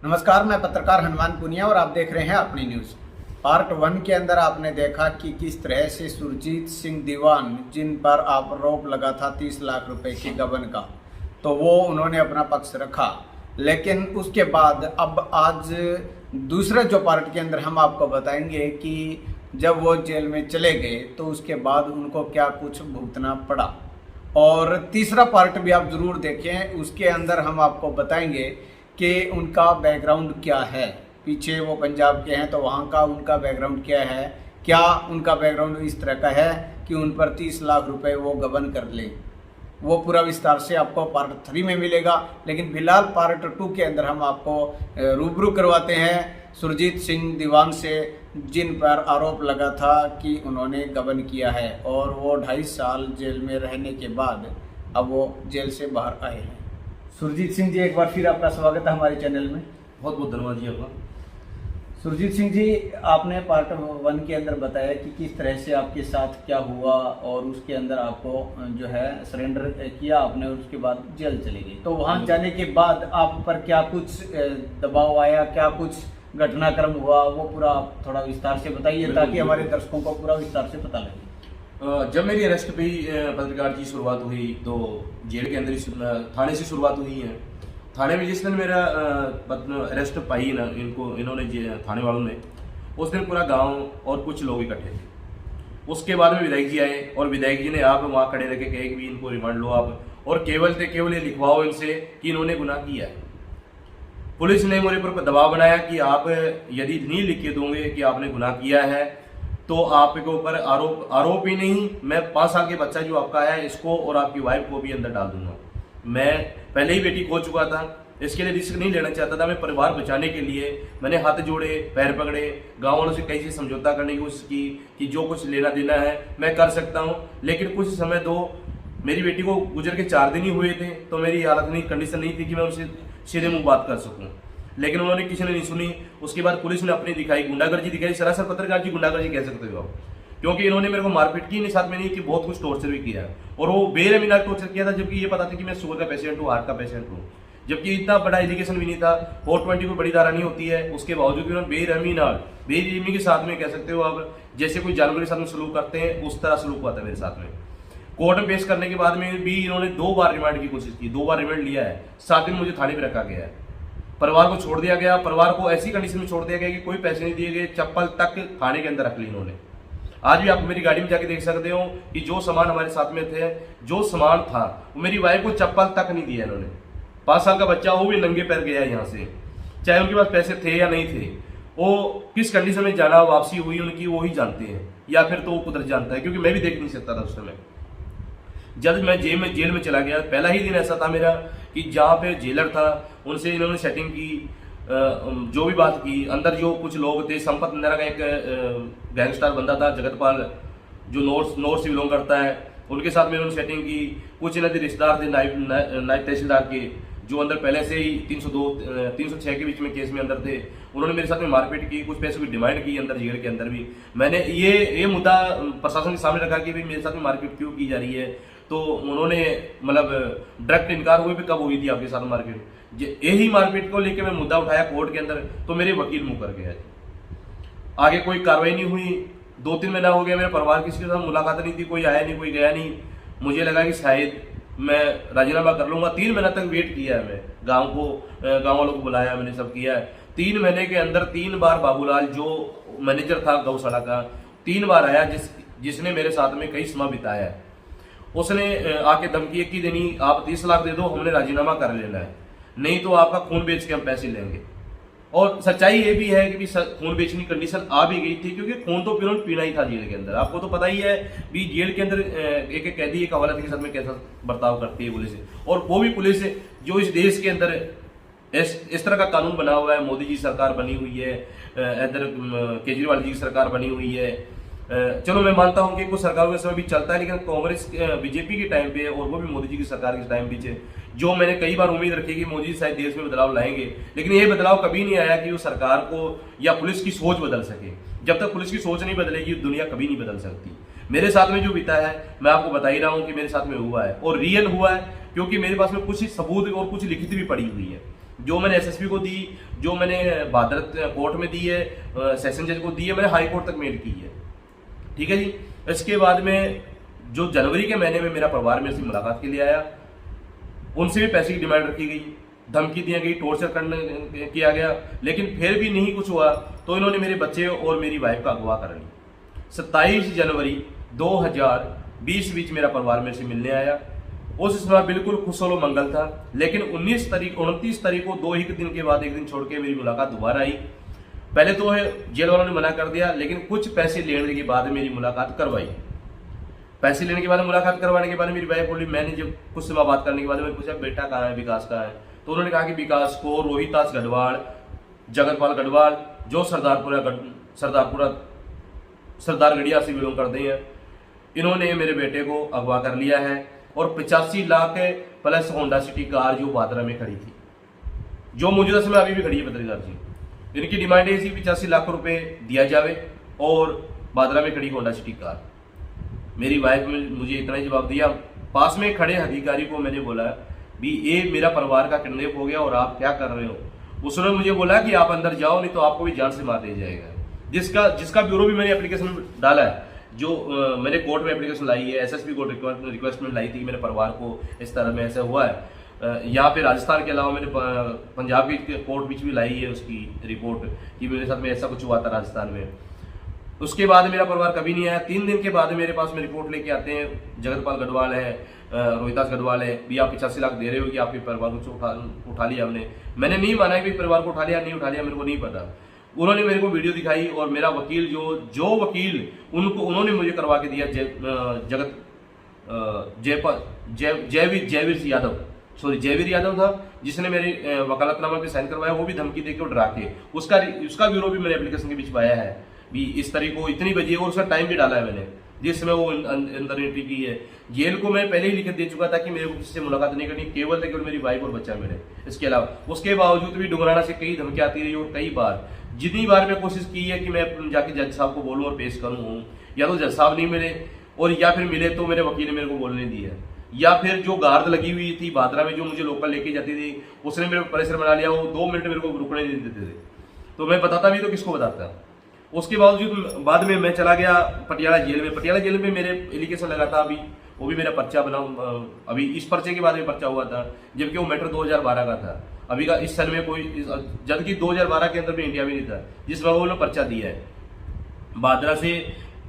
नमस्कार, मैं पत्रकार हनुमान पुनिया और आप देख रहे हैं अपनी न्यूज़। पार्ट 1 के अंदर आपने देखा कि किस तरह से सुरजीत सिंह दीवान, जिन पर आरोप लगा था 30 लाख रुपए की गबन का, तो वो उन्होंने अपना पक्ष रखा। लेकिन उसके बाद अब आज दूसरे जो पार्ट के अंदर हम आपको बताएंगे कि जब वो जेल में चले गए तो उसके बाद उनको क्या कुछ भुगतना पड़ा। और तीसरा पार्ट भी आप ज़रूर देखें, उसके अंदर हम आपको बताएंगे कि उनका बैकग्राउंड क्या है। पीछे वो पंजाब के हैं तो वहाँ का उनका बैकग्राउंड क्या है, क्या उनका बैकग्राउंड इस तरह का है कि उन पर 30 लाख रुपए वो गबन कर लें। वो पूरा विस्तार से आपको पार्ट 3 में मिलेगा। लेकिन फिलहाल पार्ट 2 के अंदर हम आपको रूबरू करवाते हैं सुरजीत सिंह दीवान से, जिन पर आरोप लगा था कि उन्होंने गबन किया है और वो 2.5 साल जेल में रहने के बाद अब वो जेल से बाहर आए हैं। सुरजीत सिंह जी, एक बार फिर आपका स्वागत है हमारे चैनल में। बहुत बहुत धन्यवाद जी आपका। सुरजीत सिंह जी, आपने पार्ट 1 के अंदर बताया कि किस तरह से आपके साथ क्या हुआ और उसके अंदर आपको जो है सरेंडर किया आपने और उसके बाद जेल चले गए। तो वहाँ जाने के बाद आप पर क्या कुछ दबाव आया, क्या कुछ घटनाक्रम हुआ, वो पूरा आप थोड़ा विस्तार से बताइए ताकि हमारे दर्शकों को पूरा विस्तार से पता लगे। जब मेरी अरेस्ट पे पत्रकार की शुरुआत हुई तो जेल के अंदर ही थाने से शुरुआत हुई है। थाने में जिस दिन मेरा अरेस्ट पाई ना इन्होंने थाने वालों ने, उस दिन पूरा गांव और कुछ लोग इकट्ठे थे। उसके बाद में विधायक जी आए और विधायक जी ने आप वहाँ खड़े रह के कहे कि भी इनको रिमांड लो आप, और केवल ये लिखवाओ इनसे कि इन्होंने गुनाह किया है। पुलिस ने मेरे ऊपर दबाव बनाया कि आप यदि नहीं लिख के दोगे कि आपने गुनाह किया है तो आपके ऊपर आरोप ही नहीं, मैं 5 साल के बच्चा जो आपका है इसको और आपकी वाइफ को भी अंदर डाल दूंगा। मैं पहले ही बेटी खो चुका था, इसके लिए रिस्क नहीं लेना चाहता था। मैं परिवार बचाने के लिए मैंने हाथ जोड़े, पैर पकड़े, गाँव वालों से कई से समझौता करने की कोशिश की कि जो कुछ लेना देना है मैं कर सकता हूँ, लेकिन कुछ समय दो। मेरी बेटी को गुजर के 4 दिन ही हुए थे तो मेरी हालत नहीं, कंडीशन नहीं थी कि मैं उनसे सीधे मुंह बात कर सकूँ, लेकिन उन्होंने किसी ने नहीं सुनी। उसके बाद पुलिस ने अपनी दिखाई, गुंडागर्दी दिखाई, सरासर पत्रकार की गुंडागर्दी कह सकते हो आप, क्योंकि इन्होंने मेरे को मारपीट की, नहीं साथ में नहीं कि बहुत कुछ टॉर्चर भी किया और वो बेरहमीना टॉर्चर किया था, जबकि ये पता था कि मैं शुगर का पेशेंट हूँ, हार्ट का पेशेंट हूँ, जबकि इतना बड़ा एलिगेशन भी नहीं था। 420 कोई बड़ी धारा नहीं होती है, उसके बावजूद भी उन्होंने बेरहमी के साथ में कह सकते हो आप, जैसे कोई जानवर के साथ में सलूक करते हैं उस तरह सलूक हुआ था मेरे साथ में। कोर्ट में पेश करने के बाद में भी इन्होंने 2 बार रिमांड की कोशिश की, 2 बार रिमांड लिया है। 7 दिन मुझे थाने में रखा गया है, परिवार को छोड़ दिया गया, परिवार को ऐसी कंडीशन में छोड़ दिया गया कि कोई पैसे नहीं दिए गए, चप्पल तक थाने के अंदर रख ली इन्होंने। आज भी आप मेरी गाड़ी में जाके देख सकते हो कि जो सामान हमारे साथ में थे, जो सामान था, वो मेरी वाइफ को चप्पल तक नहीं दिया इन्होंने। 5 साल का बच्चा वो भी नंगे पैर गया यहाँ से, चाहे उनके पास पैसे थे या नहीं थे। वो किस कंडीशन में जाना वापसी हुई उनकी वो ही जानते हैं, या फिर तो वो कुदरत जानता है, क्योंकि मैं भी देख नहीं सकता था उस समय। जब मैं जेल में चला गया, पहला ही दिन ऐसा था मेरा कि जहाँ पे जेलर था उनसे इन्होंने सेटिंग की, जो भी बात की। अंदर जो कुछ लोग थे, संपत नंदरा का एक गैंगस्टर बंदा था जगतपाल, जो नॉर्थ से बिलोंग करता है, उनके साथ में इन्होंने सेटिंग की। कुछ इन्होंने रिश्तेदार थे नायब तहसीलदार के, जो अंदर पहले से ही 306 के बीच में केस में अंदर थे। उन्होंने मेरे साथ में मारपीट की, कुछ पैसों की डिमांड की अंदर जेल के अंदर भी। मैंने ये मुद्दा प्रशासन के सामने रखा कि भाई मेरे साथ में मारपीट क्यों की जा रही है, तो उन्होंने मतलब डायरेक्ट इनकार हुए भी कब हुई थी आपके साथ मारपीट। यही मारपीट को लेकर मैं मुद्दा उठाया कोर्ट के अंदर, तो मेरे वकील मुंह कर गया। आगे कोई कार्रवाई नहीं हुई। 2-3 महीना हो गया, मेरे परिवार किसी के साथ मुलाकात नहीं थी, कोई आया नहीं, कोई गया नहीं। मुझे लगा कि शायद मैं राजीनामा कर लूंगा। 3 महीना तक वेट किया है मैं, गाँव वालों को बुलाया, मैंने सब किया है। 3 महीने के अंदर 3 बार बाबूलाल जो मैनेजर था गौशाला का, 3 बार आया, जिसने मेरे साथ में कई समय बिताया है। उसने आके धमकी एक ही देनी, आप 30 लाख दे दो, हमने राजीनामा कर लेना है, नहीं तो आपका खून बेच के हम पैसे लेंगे। और सच्चाई ये भी है कि भी खून बेचने की कंडीशन आ भी गई थी, क्योंकि खून तो फिर पीना ही था जेल के अंदर। आपको तो पता ही है भी जेल के अंदर एक कैदी एक हवालाती के साथ में कैसा बर्ताव करती है पुलिस, और वो भी पुलिस जो इस देश के अंदर इस तरह का कानून बना हुआ है। मोदी जी सरकार बनी हुई है, इधर केजरीवाल जी की सरकार बनी हुई है। चलो मैं मानता हूं कि कुछ सरकारों के समय भी चलता है, लेकिन कांग्रेस बीजेपी के टाइम पे और वो भी मोदी जी की सरकार के टाइम पीछे, जो मैंने कई बार उम्मीद रखी कि मोदी जी शायद देश में बदलाव लाएंगे, लेकिन ये बदलाव कभी नहीं आया कि वो सरकार को या पुलिस की सोच बदल सके। जब तक पुलिस की सोच नहीं बदलेगी दुनिया कभी नहीं बदल सकती। मेरे साथ में जो बीता है मैं आपको बता ही रहा हूँ कि मेरे साथ में हुआ है, और रियल हुआ है, क्योंकि मेरे पास में कुछ सबूत और कुछ लिखित भी पड़ी हुई है। जो मैंने एसएसपी को दी, जो मैंने भादरत कोर्ट में दी है, सेशन जज को दी है, मैंने हाई कोर्ट तक मेल की है। ठीक है जी। इसके बाद में जो जनवरी के महीने में मेरा परिवार मेरे से मुलाकात के लिए आया, उनसे भी पैसे की डिमांड रखी गई, धमकी दी गई, टॉर्चर करने किया गया, लेकिन फिर भी नहीं कुछ हुआ तो इन्होंने मेरे बच्चे और मेरी वाइफ का अगवा कर लिया। 27 जनवरी 2020 बीच मेरा परिवार मेरे से मिलने आया। उस समय बिल्कुल खुशलो मंगल था, लेकिन 29 तारीख को 2 ही दिन के बाद एक दिन छोड़ के मेरी मुलाकात दोबारा आई। पहले तो जेल वालों ने मना कर दिया, लेकिन कुछ पैसे लेने के बाद मेरी मुलाकात करवाई। पैसे लेने के बाद मुलाकात करवाने के बाद मेरी वाइफ बोली, मैंने जब कुछ समय बात करने के बाद मैंने पूछा बेटा कहाँ है, विकास कहाँ है, तो उन्होंने कहा कि विकास को रोहितास गढ़वाल, जगतपाल गढ़वाल जो सरदारगढ़िया से बिलोंग करते हैं, इन्होंने मेरे बेटे को अगवा कर लिया है और 85 lakh plus Honda city car जो बादरा में खड़ी थी, जो मौजूदा समय अभी भी खड़ी है पत्रकार जी, इनकी डिमांड है 85 लाख रुपए दिया जावे और बादरा में खड़ी होंडा सिटी कार। मेरी वाइफ ने मुझे इतना ही जवाब दिया, पास में खड़े अधिकारी को मैंने बोला भी ये मेरा परिवार का किडनैप हो गया और आप क्या कर रहे हो। उसने मुझे बोला कि आप अंदर जाओ नहीं तो आपको भी जान से मार दिया जाएगा। जिसका ब्यूरो भी मैंने एप्लीकेशन डाला है, जो मैंने कोर्ट में एप्लीकेशन लाई है, एसएसपी कोर्ट रिक्वेस्ट में लाई थी, मेरे परिवार को इस तरह में ऐसा हुआ है। यहाँ पे राजस्थान के अलावा मैंने पंजाब की कोर्ट बीच भी लाई है उसकी रिपोर्ट कि मेरे साथ में ऐसा कुछ हुआ था राजस्थान में। उसके बाद मेरा परिवार कभी नहीं आया। 3 दिन के बाद मेरे पास में रिपोर्ट लेके आते हैं, जगतपाल गढ़वाल है, रोहितास गढ़वाल है, भी आप 85 लाख दे रहे हो कि आपके परिवार को उठा लिया हमने। मैंने नहीं माना कि परिवार को उठा लिया नहीं उठा लिया, मेरे को नहीं पता। उन्होंने मेरे को वीडियो दिखाई और मेरा वकील जो वकील उन्होंने मुझे करवा के दिया, जयवीर यादव था, जिसने मेरे वकालतनामा पे साइन करवाया, वो भी धमकी देके और डरा के उसका ब्यूरो भी मेरे एप्लीकेशन के बीच पाया है भी इस तारीख को इतनी बजी है, और उसका टाइम भी डाला है मैंने जिस समय वो अंदर एंट्री की है। जेल को मैं पहले ही लिख दे चुका था कि मेरे को किसी से मुलाकात नहीं करनी, केवल मेरी वाइफ और बच्चा मेरे। इसके अलावा उसके बावजूद भी डुंगराना से कई धमकी आती रही और कई बार जितनी बार मैं कोशिश की है कि मैं जाके जज साहब को बोलूँ और पेश करूँ, या तो जज साहब नहीं मिले और या फिर मिले तो मेरे वकील ने मेरे को बोलने दिया, या फिर जो गार्ड लगी हुई थी बादरा में जो मुझे लोकल लेके जाती थी उसने मेरे को प्रेशर बना लिया। वो 2 मिनट मेरे को रुकने नहीं देते थे, तो मैं बताता भी तो किसको बताता। उसके बावजूद बाद में मैं चला गया पटियाला जेल में मेरे एलिगेशन लगा था, अभी वो भी मेरा पर्चा बना, अभी इस पर्चे के बाद में पर्चा हुआ था, जबकि वो मैटर 2012 का था। अभी का इस सन में कोई, जबकि 2012 के अंदर में इंडिया में नहीं था जिस वक्त उन्होंने पर्चा दिया है। बादरा से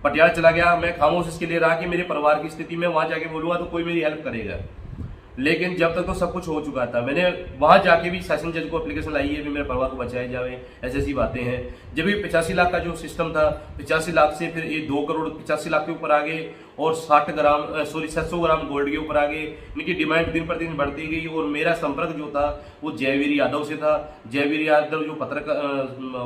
पटियाला चला गया, मैं खामोश इसके लिए रहा कि मेरे परिवार की स्थिति में वहां जाके बोलूंगा तो कोई मेरी हेल्प करेगा, लेकिन जब तक तो सब कुछ हो चुका था। मैंने वहां जाके भी सेशन जज को एप्लीकेशन लाई है कि मेरे परिवार को बचाया जाए, ऐसी बातें हैं। जब भी 85 लाख का जो सिस्टम था, 85 लाख से फिर ये 2 करोड़ 85 लाख के ऊपर आ गए और 700 ग्राम गोल्ड के ऊपर आ गए। इनकी डिमांड दिन पर दिन बढ़ती गई और मेरा संपर्क जो था वो जयवीर यादव से था। जयवीर यादव जो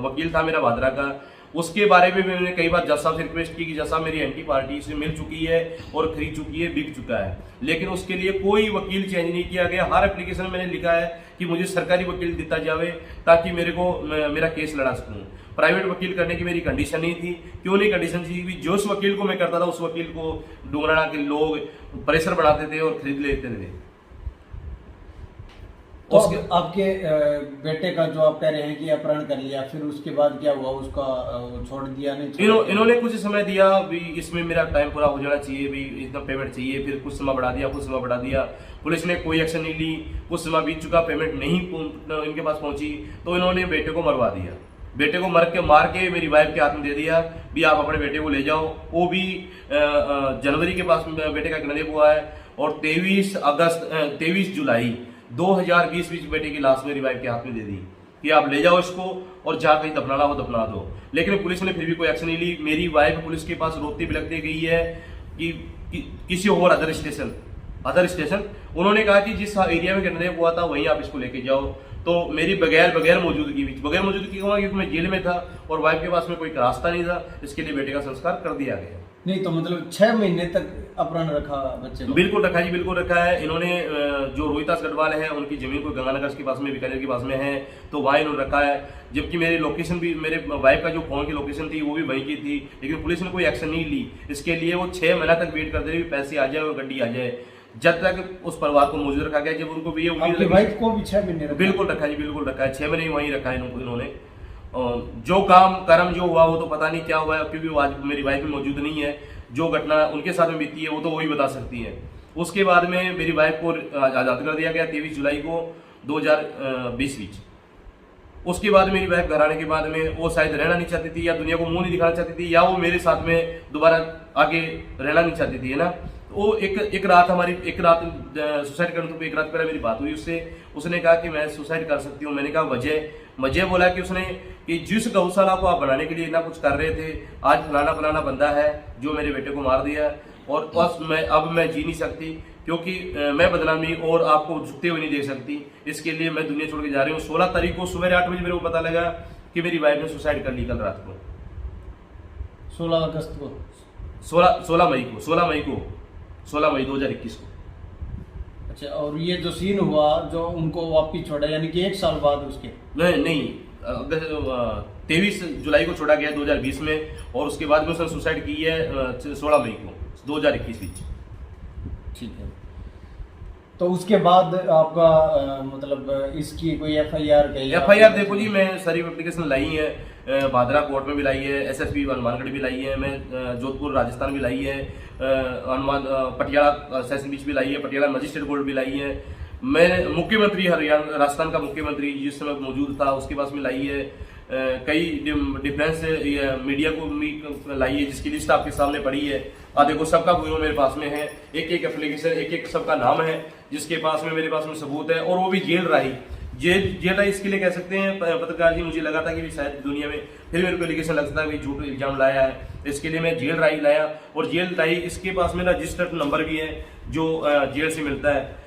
वकील था मेरा भादरा का, उसके बारे में मैंने कई बार जज साहब से रिक्वेस्ट की कि जज साहब मेरी एंटी पार्टी से मिल चुकी है और खरीद चुकी है, बिक चुका है, लेकिन उसके लिए कोई वकील चेंज नहीं किया गया। हर एप्लीकेशन में मैंने लिखा है कि मुझे सरकारी वकील दिया जावे ताकि मेरा केस लड़ा सकूं। प्राइवेट वकील करने की मेरी कंडीशन नहीं थी। क्यों नहीं कंडीशन थी? जो उस वकील को मैं करता था उस वकील को डुंगराना के लोग प्रेशर बढ़ाते थे और खरीद लेते थे। तो आपके बेटे का जो आप कह रहे हैं कि अपहरण कर लिया, फिर उसके बाद क्या हुआ? उसका छोड़ दिया नहीं? इन्होंने कुछ समय दिया भी, इसमें मेरा टाइम पूरा हो जाना चाहिए भी, इतना पेमेंट चाहिए, फिर कुछ समय बढ़ा दिया। पुलिस ने कोई एक्शन नहीं ली, कुछ समय बीत चुका, पेमेंट नहीं इनके पास पहुंची, तो इन्होंने बेटे को मरवा दिया। बेटे को मार के मेरी वाइफ के हाथ में दे दिया भी आप अपने बेटे को ले जाओ। वो भी जनवरी के पास बेटे का किडनैप हुआ है और 23 जुलाई 2020 बीच बेटे की लाश मेरी वाइफ के हाथ में दे दी कि आप ले जाओ इसको और जहाँ कहीं दफनाना हो दफना दो। लेकिन पुलिस ने फिर भी कोई एक्शन नहीं ली। मेरी वाइफ पुलिस के पास रोती बिलखती गई है कि किसी और अदर स्टेशन उन्होंने कहा कि जिस एरिया में किडनैप हुआ था वहीं आप इसको लेके जाओ। तो मेरी बगैर मौजूदगी कहूँगा क्योंकि मैं जेल में था और वाइफ के पास में कोई रास्ता नहीं था, इसके लिए बेटे का संस्कार कर दिया गया। नहीं तो मतलब 6 महीने तक अपहरण रखा बच्चे को? बिल्कुल रखा जी, बिल्कुल रखा है। इन्होंने जो रोहितास गढ़वाल है उनकी जमीन को गंगानगर के पास में, बीकानेर के पास में है, तो वहाँ इन्होंने रखा है। जबकि मेरी लोकेशन भी, मेरे वाइफ का जो फोन की लोकेशन थी वो भी वहीं की थी, लेकिन पुलिस ने कोई एक्शन नहीं ली। इसके लिए वो 6 महीना तक वेट करते रहे पैसे आ जाए और गड्डी आ जाए। जब तक उस परिवार को मौजूद रखा गया, जब उनको भी ये उम्मीद आपकी लगी- वाइफ को भी 6 महीने रखा? बिल्कुल रखा जी, बिल्कुल रखा है, 6 महीने वहीं रखा है इन्होंने। जो काम कर्म जो हुआ वो तो पता नहीं क्या हुआ है, क्योंकि वो आज मेरी वाइफ भी मौजूद नहीं है। जो घटना उनके साथ में बीती है वो तो वही बता सकती है। उसके बाद में मेरी वाइफ को आज़ाद कर दिया गया 23 जुलाई को 2020 में। उसके बाद मेरी वाइफ घर आने के बाद में वो शायद रहना नहीं चाहती थी, या दुनिया को मुंह नहीं दिखाना चाहती थी, या वो मेरे साथ में दोबारा आगे रहना नहीं चाहती थी, है ना। वो एक रात सुसाइड करने तो एक रात पहले मेरी बात हुई उससे। उसने कहा कि मैं सुसाइड कर सकती हूँ। मैंने कहा वजह बोला कि उसने कि जिस गौशाला को आप बनाने के लिए इतना कुछ कर रहे थे, आज फलाना बंदा है जो मेरे बेटे को मार दिया, और बस अब मैं जी नहीं सकती, क्योंकि मैं बदनामी और आपको झुकते हुए नहीं देख सकती। इसके लिए मैं दुनिया छोड़ के जा रही हूँ। 16 तारीख को सुबह 8 बजे मेरे को पता लगा कि मेरी वाइफ ने सुसाइड कर ली कल रात को, 16 अगस्त को, 16 मई 2021 को। अच्छा, और ये जो सीन हुआ जो उनको वापिस छोड़ा, यानी कि 1 साल बाद उसके? नहीं 23 जुलाई को छोड़ा गया 2020 में, और उसके बाद में उसने सुसाइड की है 16 मई को 2021 में। ठीक है, तो उसके बाद आपका मतलब इसकी कोई FIR गई? FIR देखो जी, मैं सारी एप्लीकेशन लाई है, भादरा कोर्ट में भी लाई है, SSP हनुमानगढ़ भी लाई है, मैं जोधपुर राजस्थान भी लाई है, पटियाला सेशन बीच भी लाई है, पटियाला मजिस्ट्रेट कोर्ट भी लाई है। मैं मुख्यमंत्री हरियाणा राजस्थान का मुख्यमंत्री जिस समय मौजूद था उसके पास में लाई है। कई डिफेंस मीडिया को लाई है, जिसकी लिस्ट आपके सामने पड़ी है। देखो सबका ब्यूरो मेरे पास में है, एक एप्लीकेशन, एक सबका नाम है, जिसके पास में मेरे पास में सबूत है, और वो भी जेल रही इसके लिए कह सकते हैं पत्रकार जी। मुझे लगा था कि शायद दुनिया में फिर मेरे को एलिगेशन लगता है कि झूठ इल्जाम लाया है, इसके लिए मैं जेल राही लाया। और जेल राही इसके पास में रजिस्टर्ड नंबर भी है जो जेल से मिलता है।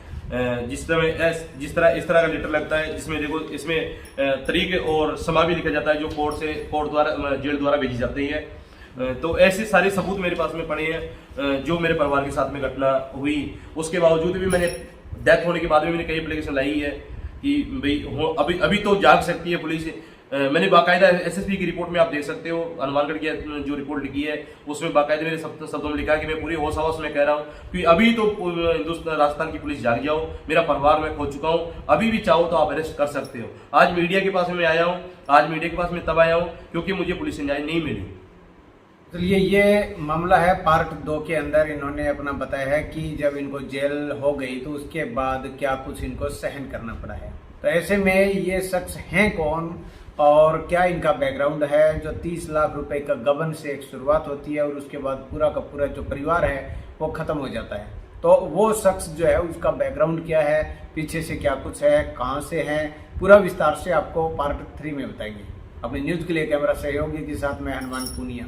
जिस तरह इस तरह का लेटर लगता है, जिसमें देखो इसमें तारीख और समय भी लिखा जाता है, जो कोर्ट द्वारा जेल द्वारा भेजी जाती है। तो ऐसे सारे सबूत मेरे पास में पड़े हैं जो मेरे परिवार के साथ में घटना हुई। उसके बावजूद भी मैंने डेथ होने के बाद भी मैंने कई एप्लीकेशन लाई है कि भाई अभी तो जाग सकती है पुलिस। मैंने बाकायदा SSP की रिपोर्ट में आप देख सकते हो, हनुमानगढ़ की जो रिपोर्ट लिखी है उसमें बाकायदा मेरे शब्दों में लिखा है कि मैं पूरी होश हवस में कह रहा हूँ कि अभी तो हिंदुस्तान राजस्थान की पुलिस जाग जाओ, मेरा परिवार मैं खो चुका हूँ, अभी भी चाहो तो आप अरेस्ट कर सकते हो। आज मीडिया के पास में आया हूँ, आज मीडिया के पास में तब आया हूँ क्योंकि मुझे पुलिस से न्याय नहीं मिली। चलिए, ये मामला है पार्ट 2 के अंदर। इन्होंने अपना बताया है कि जब इनको जेल हो गई तो उसके बाद क्या कुछ इनको सहन करना पड़ा है। तो ऐसे में ये शख्स हैं कौन और क्या इनका बैकग्राउंड है, जो 30 लाख रुपए का गबन से एक शुरुआत होती है और उसके बाद पूरा का पूरा जो परिवार है वो खत्म हो जाता है। तो वो शख्स जो है उसका बैकग्राउंड क्या है, पीछे से क्या कुछ है, कहाँ से है, पूरा विस्तार से आपको पार्ट 3 में बताएंगे। अपनी न्यूज़ के लिए कैमरा सहयोगी के साथ मैं हनुमान पूनिया।